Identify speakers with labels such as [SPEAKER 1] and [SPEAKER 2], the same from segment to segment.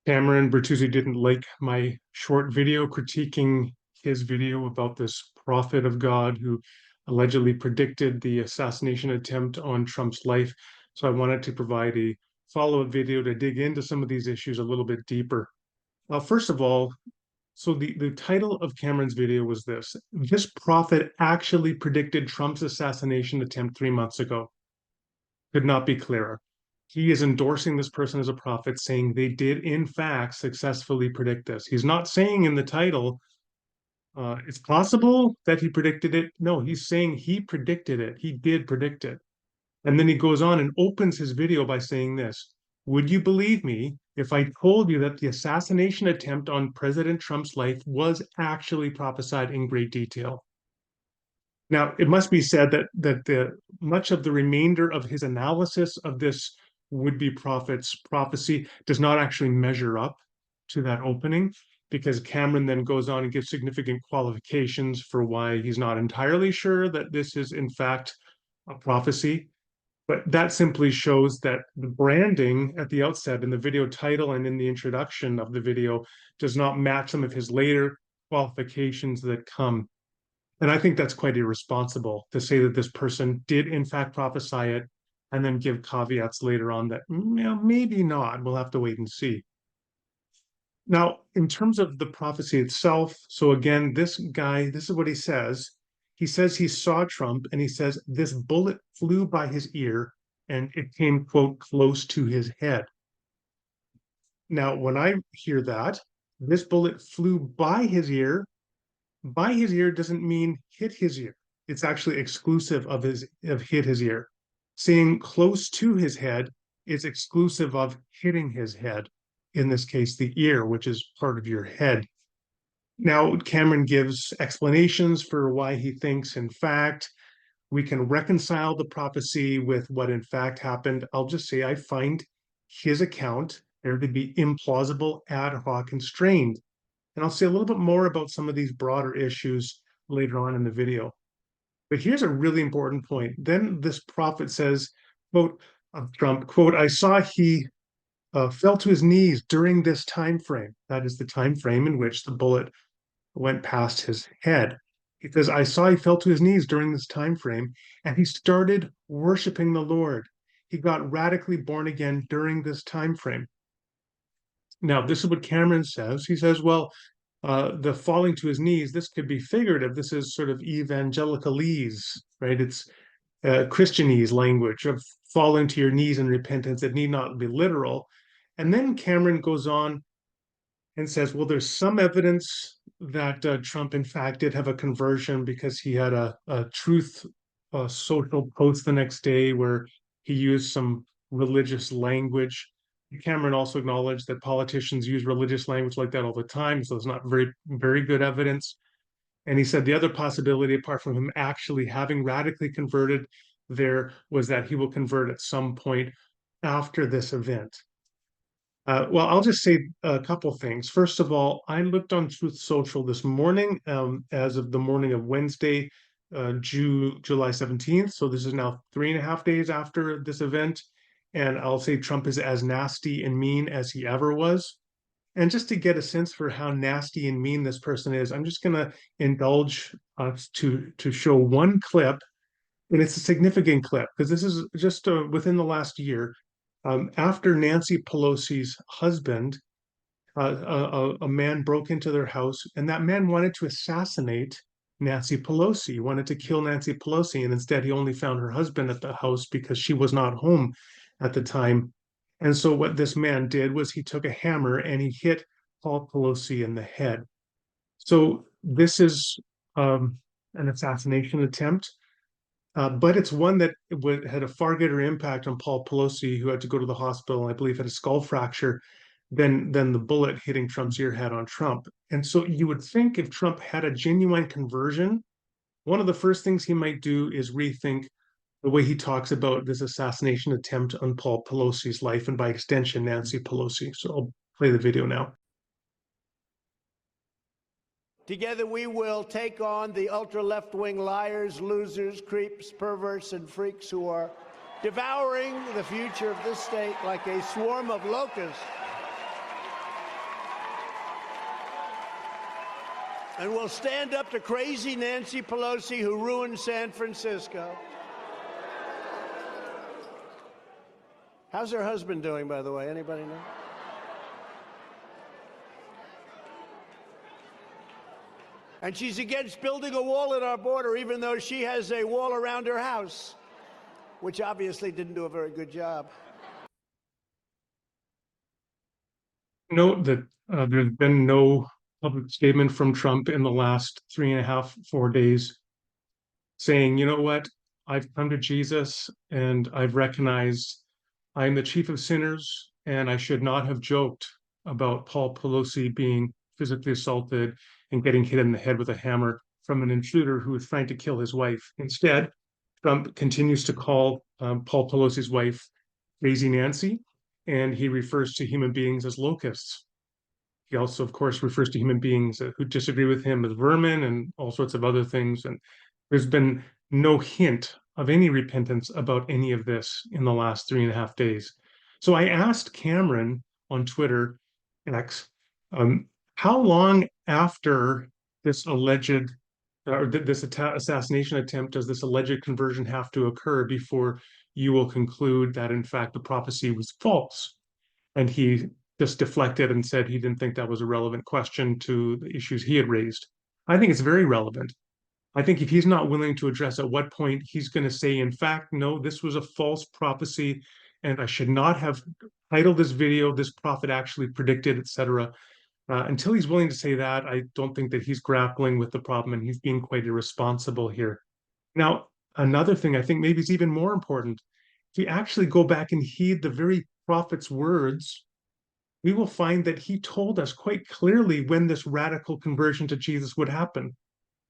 [SPEAKER 1] Cameron Bertuzzi didn't like my short video critiquing his video about this prophet of God who allegedly predicted the assassination attempt on Trump's life. So I wanted to provide a follow-up video to dig into some of these issues a little bit deeper. First of all, so the title of Cameron's video was this: This prophet actually predicted Trump's assassination attempt 3 months ago. Could not be clearer. He is endorsing this person as a prophet, saying they did, in fact, successfully predict this. He's not saying in the title, it's possible that he predicted it. No, he's saying he predicted it. He did predict it. And then he goes on and opens his video by saying this: Would you believe me if I told you that the assassination attempt on President Trump's life was actually prophesied in great detail? Now, it must be said that much of the remainder of his analysis of this would-be prophet's prophecy does not actually measure up to that opening, because Cameron then goes on and gives significant qualifications for why he's not entirely sure that this is in fact a prophecy. But that simply shows that the branding at the outset in the video title and in the introduction of the video does not match some of his later qualifications that come. And I think that's quite irresponsible to say that this person did in fact prophesy it and then give caveats later on that maybe not. We'll have to wait and see. Now, in terms of the prophecy itself, so again, this guy, this is what he says. He says he saw Trump and he says this bullet flew by his ear and it came, quote, close to his head. Now, when I hear that, this bullet flew by his ear doesn't mean hit his ear. It's actually exclusive of hit his ear. Saying close to his head is exclusive of hitting his head. In this case, the ear, which is part of your head. Now, Cameron gives explanations for why he thinks, in fact, we can reconcile the prophecy with what in fact happened. I'll just say I find his account there to be implausible, ad hoc, and strained. And I'll say a little bit more about some of these broader issues later on in the video. But here's a really important point. Then this prophet says, quote, of Trump, quote, I saw he fell to his knees during this time frame. That is the time frame in which the bullet went past his head. He says, I saw he fell to his knees during this time frame, and he started worshiping the Lord. He got radically born again during this time frame. Now, this is what Cameron says. He says, well, the falling to his knees, this could be figurative. This is sort of evangelicalese, right? It's Christianese language of falling to your knees in repentance. It need not be literal. And then Cameron goes on and says, well, there's some evidence that Trump, in fact, did have a conversion because he had a truth social post the next day where he used some religious language. Cameron also acknowledged that politicians use religious language like that all the time, so it's not very good evidence. And he said the other possibility, apart from him actually having radically converted, there was that he will convert at some point after this event. Well, I'll just say a couple things. First of all, I looked on Truth Social this morning, as of the morning of Wednesday, July 17th. So this is now 3.5 days after this event. And I'll say Trump is as nasty and mean as he ever was. And just to get a sense for how nasty and mean this person is, I'm just going to indulge us to show one clip. And it's a significant clip because this is just within the last year. After Nancy Pelosi's husband, a man broke into their house, and that man wanted to assassinate Nancy Pelosi. He wanted to kill Nancy Pelosi, and instead he only found her husband at the house because she was not home at the time. And so what this man did was he took a hammer and he hit Paul Pelosi in the head. So this is an assassination attempt. But it's one that had a far greater impact on Paul Pelosi, who had to go to the hospital, and I believe had a skull fracture, than the bullet hitting Trump's ear had on Trump. And so you would think if Trump had a genuine conversion, one of the first things he might do is rethink the way he talks about this assassination attempt on Paul Pelosi's life, and by extension, Nancy Pelosi. So I'll play the video now.
[SPEAKER 2] Together we will take on the ultra-left-wing liars, losers, creeps, perverts, and freaks who are devouring the future of this state like a swarm of locusts. And we'll stand up to crazy Nancy Pelosi, who ruined San Francisco. How's her husband doing, by the way? Anybody know? And she's against building a wall at our border, even though she has a wall around her house, which obviously didn't do a very good job.
[SPEAKER 1] Note that there's been no public statement from Trump in the last 3.5, 4 days saying, you know what, I've come to Jesus and I've recognized I'm the chief of sinners and I should not have joked about Paul Pelosi being physically assaulted and getting hit in the head with a hammer from an intruder who was trying to kill his wife. Instead, Trump continues to call Paul Pelosi's wife Crazy Nancy, and he refers to human beings as locusts. He also, of course, refers to human beings who disagree with him as vermin and all sorts of other things. And there's been no hint of any repentance about any of this in the last 3.5 days. So I asked Cameron on Twitter, X, how long after this alleged or this assassination attempt does this alleged conversion have to occur before you will conclude that in fact the prophecy was false? And he just deflected and said he didn't think that was a relevant question to the issues he had raised. I think it's very relevant. I think if he's not willing to address at what point he's going to say, in fact, no, this was a false prophecy, and I should not have titled this video, this prophet actually predicted, etc. Until he's willing to say that, I don't think that he's grappling with the problem, and he's being quite irresponsible here. Now, another thing I think maybe is even more important, if we actually go back and heed the very prophet's words, we will find that he told us quite clearly when this radical conversion to Jesus would happen.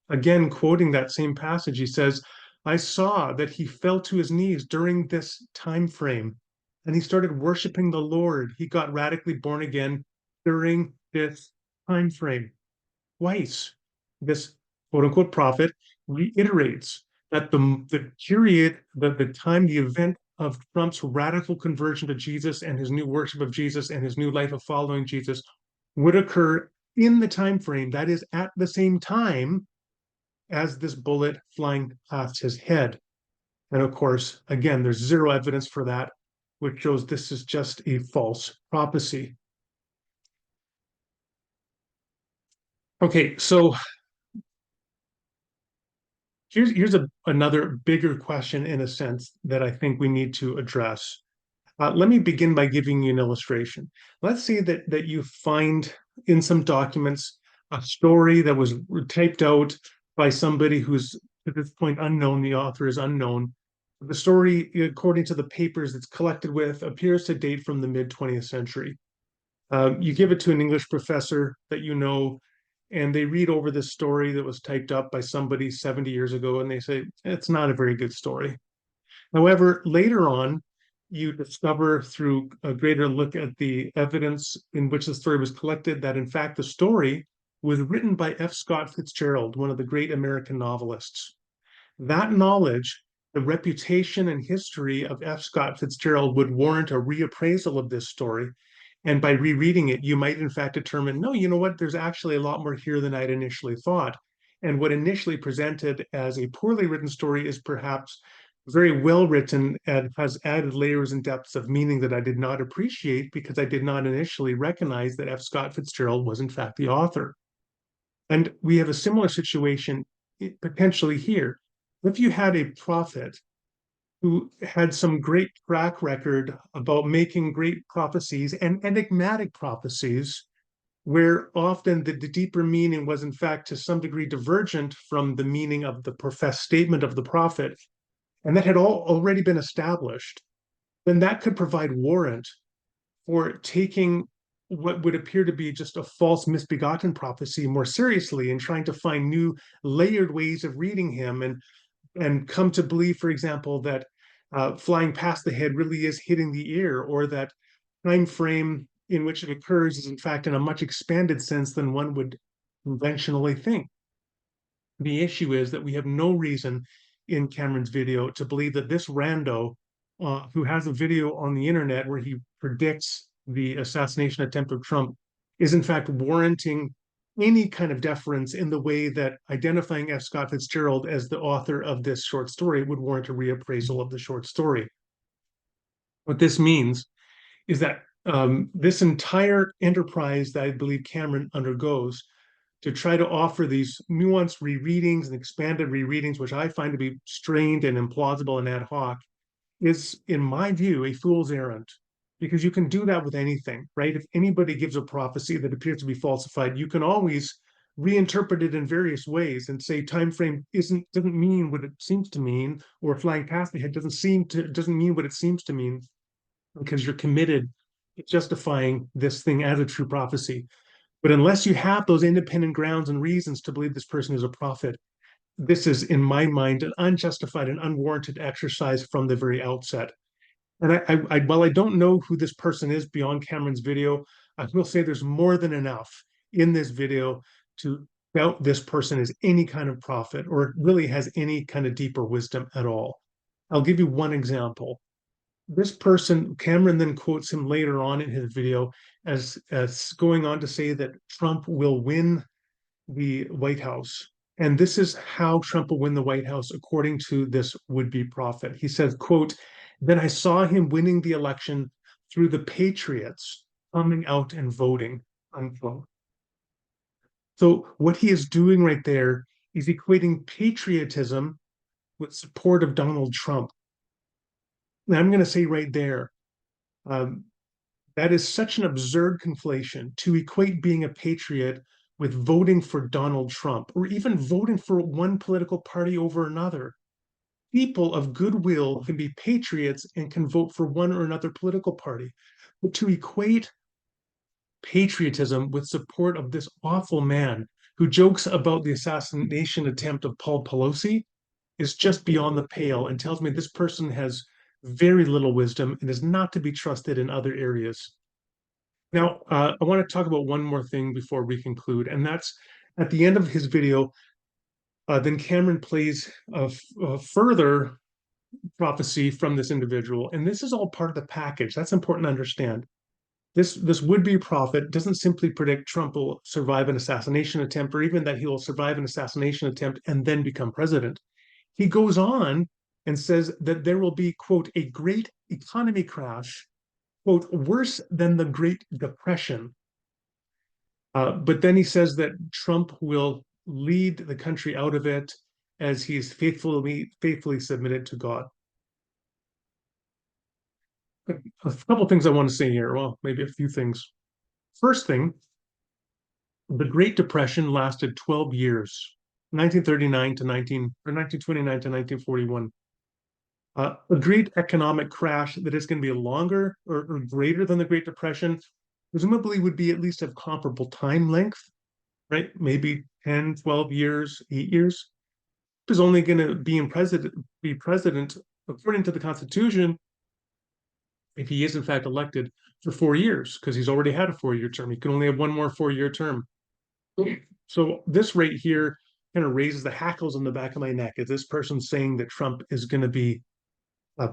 [SPEAKER 1] Again, quoting that same passage, he says, I saw that he fell to his knees during this time frame and he started worshiping the Lord. He got radically born again during this time frame. Twice, this quote unquote prophet reiterates that the period, the time, the event of Trump's radical conversion to Jesus and his new worship of Jesus and his new life of following Jesus would occur in the time frame that is at the same time as this bullet flying past his head. And of course, again, there's zero evidence for that, which shows this is just a false prophecy. Okay, so here's another bigger question in a sense that I think we need to address. Let me begin by giving you an illustration. Let's say that you find in some documents a story that was typed out by somebody who's at this point unknown, the author is unknown. The story, according to the papers it's collected with, appears to date from the mid-20th century. You give it to an English professor that you know, and they read over this story that was typed up by somebody 70 years ago, and they say, it's not a very good story. However, later on, you discover through a greater look at the evidence in which the story was collected that, in fact, the story was written by F. Scott Fitzgerald, one of the great American novelists. That knowledge, the reputation and history of F. Scott Fitzgerald would warrant a reappraisal of this story. And by rereading it, you might in fact determine, no, you know what, there's actually a lot more here than I'd initially thought. And what initially presented as a poorly written story is perhaps very well written and has added layers and depths of meaning that I did not appreciate because I did not initially recognize that F. Scott Fitzgerald was in fact the author. And we have a similar situation potentially here. If you had a prophet who had some great track record about making great prophecies and enigmatic prophecies, where often the deeper meaning was in fact to some degree divergent from the meaning of the professed statement of the prophet, and that had already been established, then that could provide warrant for taking what would appear to be just a false, misbegotten prophecy more seriously and trying to find new layered ways of reading him and come to believe, for example, that flying past the head really is hitting the ear, or that time frame in which it occurs is in fact in a much expanded sense than one would conventionally think. The issue is that we have no reason in Cameron's video to believe that this rando, who has a video on the internet where he predicts the assassination attempt of Trump, is in fact warranting any kind of deference in the way that identifying F. Scott Fitzgerald as the author of this short story would warrant a reappraisal of the short story. What this means is that this entire enterprise that I believe Cameron undergoes to try to offer these nuanced rereadings and expanded rereadings, which I find to be strained and implausible and ad hoc, is, in my view, a fool's errand. Because you can do that with anything, right? If anybody gives a prophecy that appears to be falsified, you can always reinterpret it in various ways and say time frame doesn't mean what it seems to mean, or flying past the head doesn't mean what it seems to mean, because you're committed to justifying this thing as a true prophecy. But unless you have those independent grounds and reasons to believe this person is a prophet, this is, in my mind, an unjustified and unwarranted exercise from the very outset. And while I don't know who this person is beyond Cameron's video, I will say there's more than enough in this video to doubt this person is any kind of prophet or really has any kind of deeper wisdom at all. I'll give you one example. This person, Cameron then quotes him later on in his video as going on to say that Trump will win the White House. And this is how Trump will win the White House, according to this would-be prophet. He says, quote, "Then I saw him winning the election through the patriots coming out and voting," unquote. So what he is doing right there is equating patriotism with support of Donald Trump. And I'm going to say right there, um, that is such an absurd conflation to equate being a patriot with voting for Donald Trump or even voting for one political party over another. People of goodwill can be patriots and can vote for one or another political party. But to equate patriotism with support of this awful man who jokes about the assassination attempt of Paul Pelosi is just beyond the pale and tells me this person has very little wisdom and is not to be trusted in other areas. Now, I want to talk about one more thing before we conclude, and that's at the end of his video. Then Cameron plays a further prophecy from this individual, and this is all part of the package. That's important to understand. This would-be prophet doesn't simply predict Trump will survive an assassination attempt, or even that he will survive an assassination attempt and then become president. He goes on and says that there will be, quote, "a great economy crash, quote, worse than the Great Depression." But then he says that Trump will lead the country out of it as he's faithfully submitted to God. A couple of things I want to say here. Well, maybe a few things. First thing, the Great Depression lasted 12 years, 1939 to 1929 to 1941. A great economic crash that is going to be longer or greater than the Great Depression, presumably would be at least of comparable time length, right? Maybe 10, 12 years, 8 years. Is only going to be president, according to the Constitution, if he is in fact elected for 4 years, because he's already had a 4-year term. He can only have one more 4-year term. So this right here kind of raises the hackles on the back of my neck. Is this person saying that Trump is going to be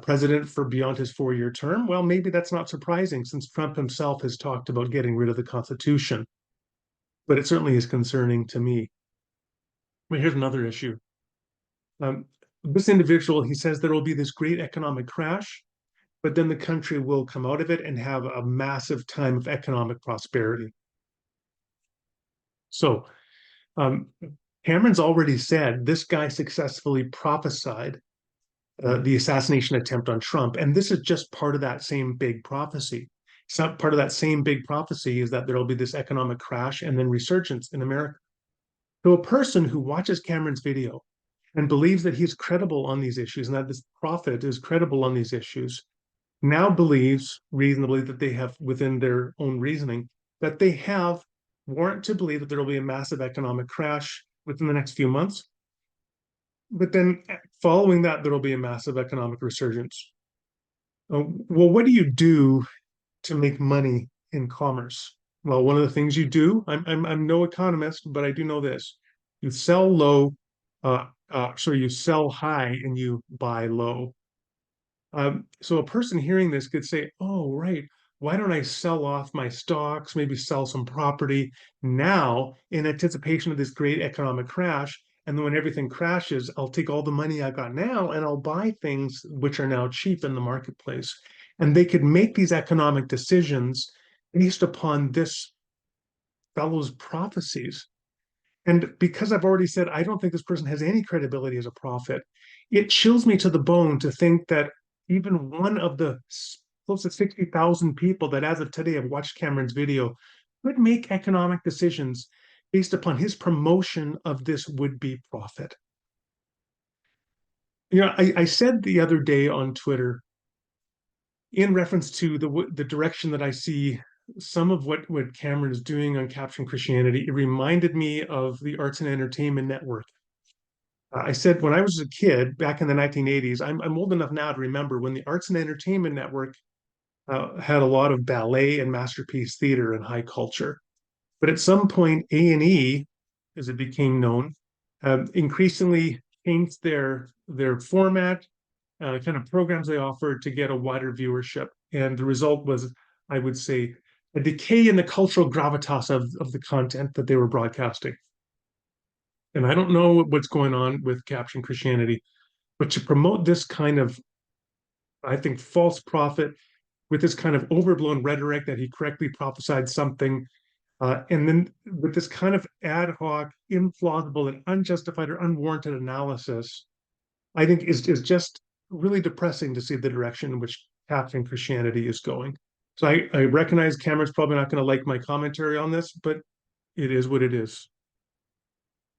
[SPEAKER 1] president for beyond his 4-year term? Well, maybe that's not surprising since Trump himself has talked about getting rid of the Constitution. But it certainly is concerning to me. But here's another issue. This individual, he says there will be this great economic crash, but then the country will come out of it and have a massive time of economic prosperity. So Cameron's already said this guy successfully prophesied the assassination attempt on Trump. And this is just part of that same big prophecy. Some part of that same big prophecy is that there will be this economic crash and then resurgence in America. So a person who watches Cameron's video and believes that he's credible on these issues and that this prophet is credible on these issues now believes reasonably that they have, within their own reasoning, that they have warrant to believe that there will be a massive economic crash within the next few months. But then following that, there will be a massive economic resurgence. Well, what do you do to make money in commerce? Well, one of the things you do, I'm no economist, but I do know this. You sell low, you sell high and you buy low. So a person hearing this could say, oh, right. why don't I sell off my stocks, maybe sell some property now in anticipation of this great economic crash? And then when everything crashes, I'll take all the money I got now and I'll buy things which are now cheap in the marketplace. And they could make these economic decisions based upon this fellow's prophecies. And because I've already said I don't think this person has any credibility as a prophet, it chills me to the bone to think that even one of the close to 60,000 people that as of today have watched Cameron's video could make economic decisions based upon his promotion of this would-be prophet. I said the other day on Twitter, in reference to the direction that I see some of what Cameron is doing on Capturing Christianity, it reminded me of the Arts and Entertainment Network. I said when I was a kid back in the 1980s, I'm old enough now to remember when the Arts and Entertainment Network had a lot of ballet and masterpiece theater and high culture. But at some point, A&E, as it became known, increasingly changed their format, kind of programs they offered to get a wider viewership. And the result was, I would say, a decay in the cultural gravitas of the content that they were broadcasting. And I don't know what's going on with Capturing Christianity, but to promote this kind of, I think, false prophet with this kind of overblown rhetoric that he correctly prophesied something, and then with this kind of ad hoc, implausible, and unjustified or unwarranted analysis, I think is just really depressing to see the direction in which Capturing Christianity is going. So I recognize Cameron's probably not going to like my commentary on this, but it is what it is.